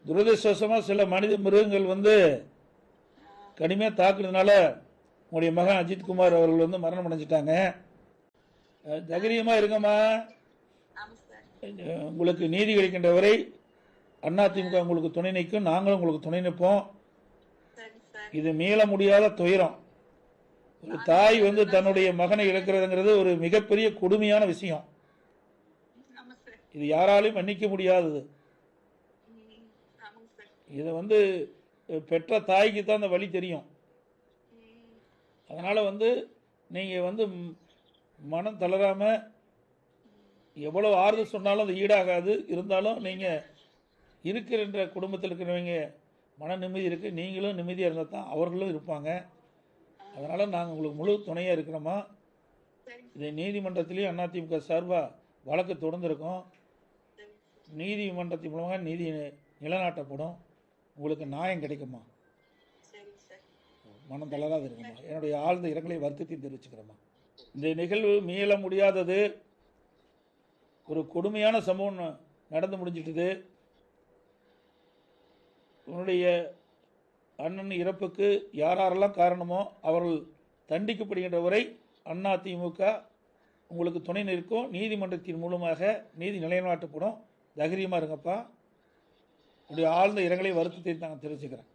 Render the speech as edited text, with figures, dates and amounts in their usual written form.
துரதிருஷ்டவசமாக சில மனித மிருகங்கள் வந்து கடுமையாக தாக்குனதுனால உங்களுடைய மகன் அஜித்குமார் அவர்கள் வந்து மரணம் அடைஞ்சிட்டாங்க. தைரியமாக இருங்கம்மா. உங்களுக்கு நீதி கிடைக்கின்ற வரை அதிமுக உங்களுக்கு துணை நிற்கும், நாங்களும் உங்களுக்கு துணை நிற்போம். இது மீள முடியாத துயரம். ஒரு தாய் வந்து தன்னுடைய மகனை இழக்கிறதுங்கிறது ஒரு மிகப்பெரிய கொடுமையான விஷயம். இது யாராலையும் மன்னிக்க முடியாதது. இதை வந்து பெற்ற தாய்க்கு தான் அந்த வழி தெரியும். அதனால் வந்து நீங்கள் வந்து மனம் தளராம எவ்வளோ ஆறுதல் சொன்னாலும் அது ஈடாகாது. இருந்தாலும் நீங்கள் இருக்கிற குடும்பத்தில் இருக்கிறவங்க மன நிம்மதி இருக்குது, நீங்களும் நிம்மதியாக இருந்தால் தான் அவர்களும் இருப்பாங்க. அதனால் நாங்கள் உங்களுக்கு முழு துணையாக இருக்கிறோமா. இதை நீதிமன்றத்திலையும் அதிமுக சார்பாக வழக்கு தொடர்ந்துருக்கோம். நீதிமன்றத்தின் மூலமாக நீதி நிலைநாட்டப்படும். உங்களுக்கு நியாயம் கிடைக்குமா. மனம் தளராது இருக்குமா. என்னுடைய ஆழ்ந்த இரங்கலை வருத்தத்தையும் தெரிவிச்சுக்கிறோமா. இந்த நிகழ்வு மீள முடியாதது. ஒரு கொடுமையான சம்பவம் நடந்து முடிஞ்சிட்டது. உன்னுடைய அண்ணன் இறப்புக்கு யாரெல்லாம் காரணமோ அவர்கள் தண்டிக்கப்படுகின்ற வரை அதிமுக உங்களுக்கு துணை நிற்கும். நீதிமன்றத்தின் மூலமாக நீதி நிலைநாட்டப்படும். தைரியமாக இருங்கப்பா. உடைய ஆழ்ந்த இரங்கலை வருத்தத்தை நாங்கள் தெரிவிச்சுக்கிறேன்.